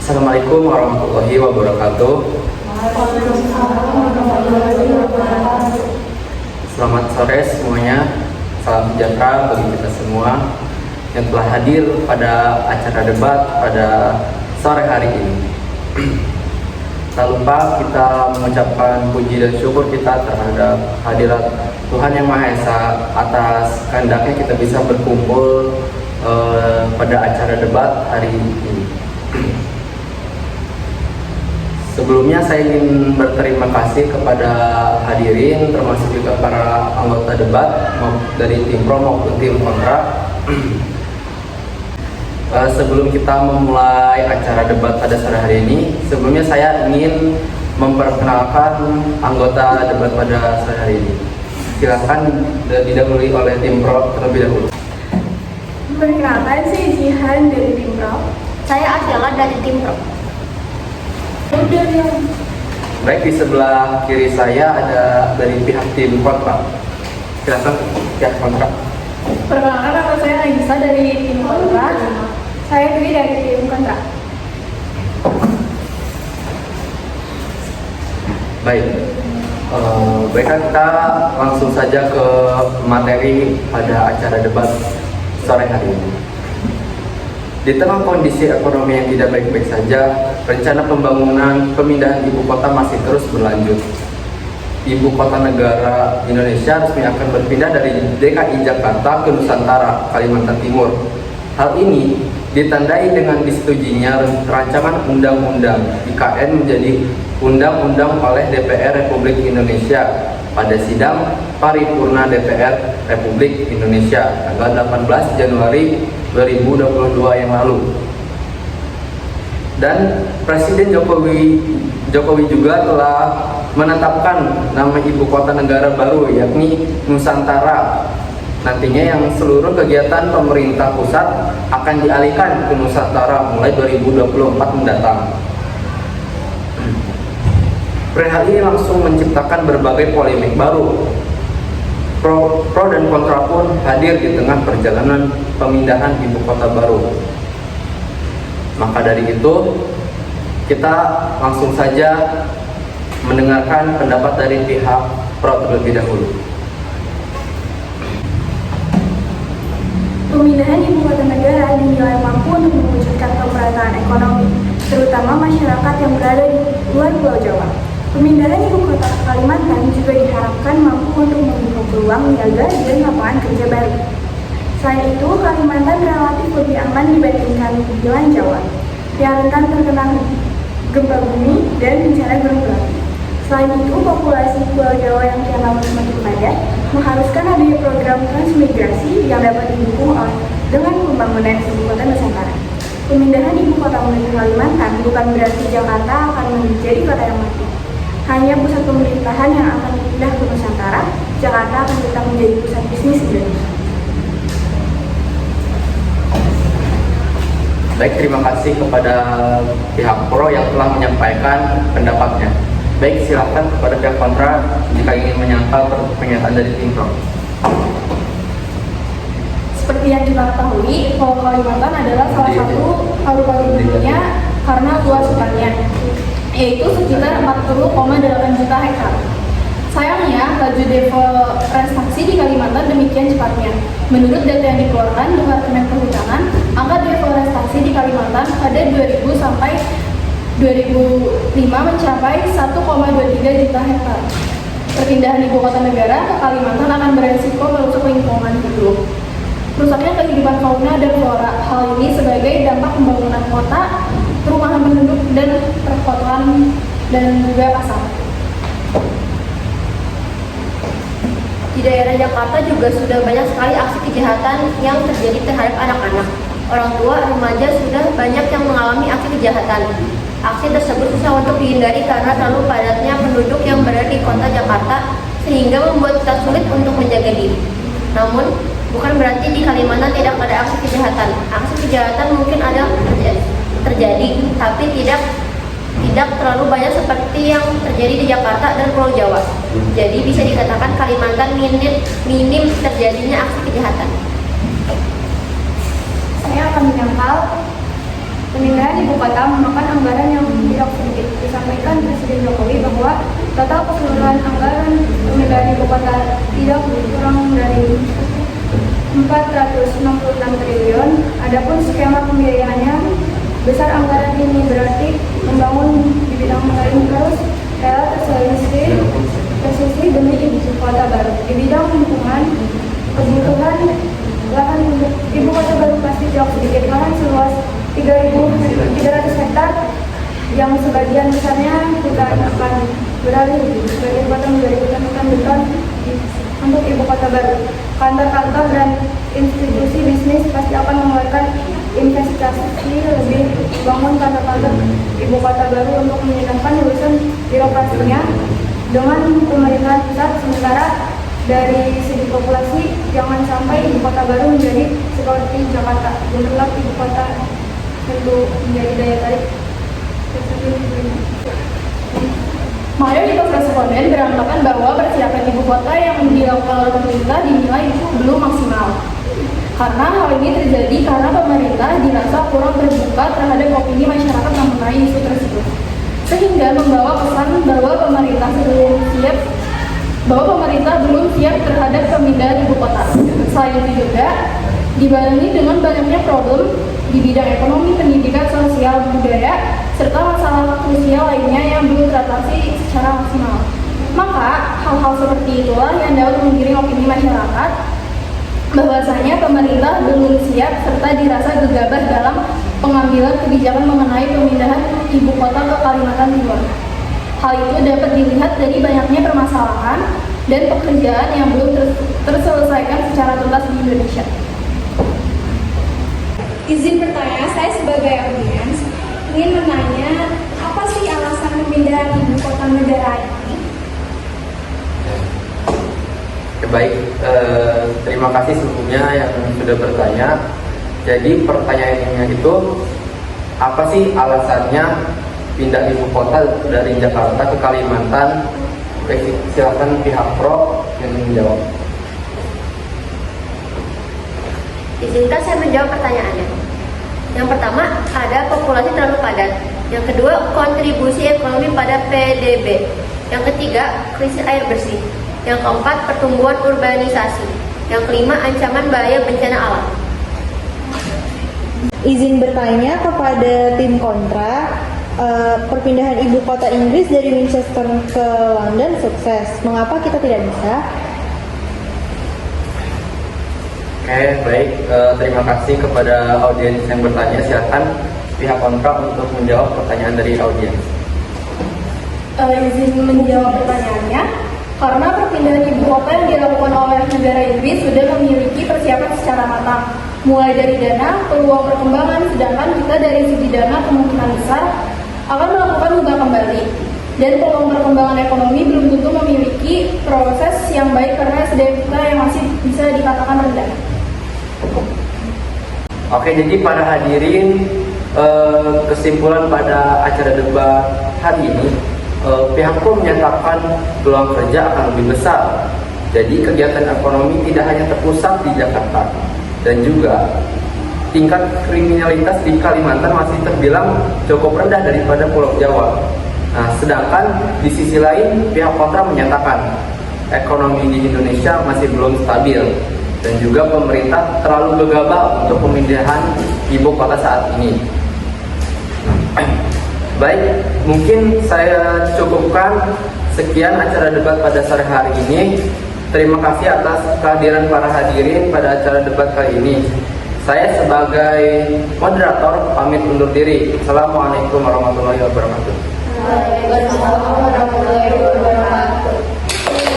Assalamualaikum warahmatullahi wabarakatuh. Selamat sore semuanya. Salam sejahtera bagi kita semua yang telah hadir pada acara debat pada sore hari ini. Tak lupa kita mengucapkan puji dan syukur kita terhadap hadirat Tuhan Yang Maha Esa atas kehendaknya kita bisa berkumpul pada acara debat hari ini. Sebelumnya saya ingin berterima kasih kepada hadirin termasuk juga para anggota debat dari tim pro maupun tim kontra. Sebelum kita memulai acara debat pada sore hari ini, sebelumnya saya ingin memperkenalkan anggota debat pada sore hari ini. Silakan didahului oleh tim pro terlebih dahulu. Perkenalkan, saya Jihan dari tim pro. Saya Asiela dari tim pro. Baik, di sebelah kiri saya ada dari pihak tim kontra. Silakan pihak kontra. Perkenalkan, nama saya Nagisa dari tim kontra. Saya Dwi dari tim kontra. Baik, baiklah kita langsung saja ke materi pada acara debat sore hari ini. Di tengah kondisi ekonomi yang tidak baik-baik saja, rencana pembangunan pemindahan ibu kota masih terus berlanjut. Ibu kota negara Indonesia resmi akan berpindah dari DKI Jakarta ke Nusantara, Kalimantan Timur. Hal ini ditandai dengan disetujuinya rancangan undang-undang IKN menjadi undang-undang oleh DPR Republik Indonesia pada sidang paripurna DPR Republik Indonesia tanggal 18 Januari 2022 yang lalu. Dan Presiden Jokowi juga telah menetapkan nama ibu kota negara baru yakni Nusantara. Nantinya yang seluruh kegiatan pemerintah pusat akan dialihkan ke Nusantara mulai 2024 mendatang. Perihal ini langsung menciptakan berbagai polemik baru. Pro dan kontra pun hadir di tengah perjalanan pemindahan ibu kota baru. Maka dari itu, kita langsung saja mendengarkan pendapat dari pihak pro terlebih dahulu. Pemindahan ibu kota negara dinilai mampu untuk mewujudkan pemerataan ekonomi, terutama masyarakat yang berada di luar Pulau Jawa. Pemindahan ibu kota ke Kalimantan juga diharapkan mampu untuk membuka peluang niaga dan lapangan kerja baru. Selain itu, Kalimantan relatif lebih aman dibandingkan Pulau Jawa, yang rentan terkena gempa bumi dan bencana gunung berapi. Selain itu, populasi Pulau Jawa yang kian lama semakin padat mengharuskan adanya program transmigrasi yang dapat didukung dengan pembangunan ibu kota Nusantara. Pemindahan ibu kota menuju Kalimantan bukan berarti Jakarta akan menjadi kota yang mati. Hanya pusat pemerintahan yang akan dipindah ke Nusantara, Jakarta akan tetap menjadi pusat bisnis Indonesia. Baik, terima kasih kepada pihak pro yang telah menyampaikan pendapatnya. Baik, silakan kepada pihak kontra jika ingin menyangkal pernyataan dari tim pro. Seperti yang kita ketahui, Pulau Kalimantan adalah salah satu paru-paru dunia karena luas hutannya, yaitu sekitar 40,8 juta hektar. Sayangnya, laju deforestasi di Kalimantan demikian cepatnya. Menurut data yang dikeluarkan Departemen Perhutanan, angka deforestasi di Kalimantan pada 2000 sampai 2005 mencapai 1,23 juta hektar. Perpindahan ibu kota negara ke Kalimantan akan beresiko merusak lingkungan hidup, rusaknya kehidupan fauna dan flora. Hal ini sebagai dampak pembangunan kota, perumahan penduduk, dan perkotaan dan juga pasar. Di daerah Jakarta juga sudah banyak sekali aksi kejahatan yang terjadi terhadap anak-anak. Orang tua, remaja sudah banyak yang mengalami aksi kejahatan. Aksi tersebut susah untuk dihindari karena terlalu padatnya penduduk yang berada di kota Jakarta sehingga membuat kita sulit untuk menjaga diri. Namun, bukan berarti di Kalimantan tidak ada aksi kejahatan. Aksi kejahatan mungkin ada terjadi, tapi tidak terlalu banyak seperti yang terjadi di Jakarta dan Pulau Jawa. Jadi bisa dikatakan Kalimantan minim terjadinya aksi kejahatan. Saya akan menyangkal Pemindahan ibu kota memakan anggaran yang tidak sedikit. Disampaikan Presiden Jokowi bahwa total keseluruhan anggaran pemindahan ibu kota tidak kurang dari 466 triliun. Adapun skema pembiayaannya, besar anggaran ini berarti membangun di bidang lain harus rela tersisih demi ibu kota baru. Di bidang lingkungan, kebutuhan lahan untuk ibu kota baru pasti tidak sedikit. Lahan seluas 3.300 hektar yang sebagian besarnya hutan akan beralih sebagian kota menjadi hutan beton untuk ibu kota baru. Kantor-kantor dan institusi bisnis pasti akan mengeluarkan investasi lebih membangun kantor-kantor ibu kota baru untuk memudahkan urusan birokrasinya dengan pemerintahan pusat. Sementara dari segi populasi, jangan sampai ibu kota baru menjadi seperti Jakarta. Bentuklah ibu kota tentu menjadi daya tarik. Mayoritas responden beranggapan bahwa persiapan ibu kota yang dilakukan oleh pemerintah dinilai itu belum maksimal. Karena hal ini terjadi karena pemerintah dirasa kurang terbuka terhadap opini masyarakat mengenai isu tersebut, sehingga membawa pesan bahwa pemerintah belum siap terhadap pemindahan ibu kota. Selain itu juga dibarengi dengan banyaknya problem di bidang ekonomi, pendidikan, sosial, budaya, serta masalah krusial lainnya yang belum teratasi secara maksimal. Maka hal-hal seperti itulah yang dapat menggiring opini masyarakat bahwasanya pemerintah belum siap serta dirasa gegabah dalam pengambilan kebijakan mengenai pemindahan ibu kota ke Kalimantan Timur. Hal itu dapat dilihat dari banyaknya permasalahan dan pekerjaan yang belum terselesaikan secara tuntas di Indonesia. Izin bertanya, saya sebagai audiens ingin menanya, apa sih alasan pemindahan ibu kota negara ini? Baik, terima kasih sebelumnya yang sudah bertanya. Jadi pertanyaannya itu, apa sih alasannya pindah ibu kota dari Jakarta ke Kalimantan? Silakan pihak pro yang menjawab. Izinkan saya menjawab pertanyaannya. Yang pertama, ada populasi terlalu padat. Yang kedua, kontribusi ekonomi pada PDB. Yang ketiga, krisis air bersih. Yang keempat, pertumbuhan urbanisasi. Yang kelima, ancaman bahaya bencana alam. Izin bertanya kepada tim kontra, perpindahan ibu kota Inggris dari Winchester ke London sukses. Mengapa kita tidak bisa? Oke, baik. Terima kasih kepada audiens yang bertanya. Silakan pihak kontra untuk menjawab pertanyaan dari audiens. Izin menjawab pertanyaannya, karena perpindahan ibu kota yang dilakukan oleh negara Inggris sudah memiliki persiapan secara matang, mulai dari dana, peluang perkembangan, sedangkan kita dari segi dana kemungkinan besar akan melakukan hutang kembali. Dan peluang perkembangan ekonomi belum tentu memiliki proses yang baik karena SDM kita yang masih bisa dikatakan rendah. Oke, jadi para hadirin, kesimpulan pada acara debat hari ini, pihak pro menyatakan peluang kerja akan lebih besar. Jadi kegiatan ekonomi tidak hanya terpusat di Jakarta, dan juga tingkat kriminalitas di Kalimantan masih terbilang cukup rendah daripada Pulau Jawa. Nah, sedangkan di sisi lain pihak kontra menyatakan ekonomi di Indonesia masih belum stabil, dan juga pemerintah terlalu gegabah untuk pemindahan ibu kota saat ini. Baik, mungkin saya cukupkan sekian acara debat pada sore hari ini. Terima kasih atas kehadiran para hadirin pada acara debat kali ini. Saya sebagai moderator pamit undur diri. Assalamualaikum warahmatullahi wabarakatuh. Waalaikumsalam warahmatullahi wabarakatuh.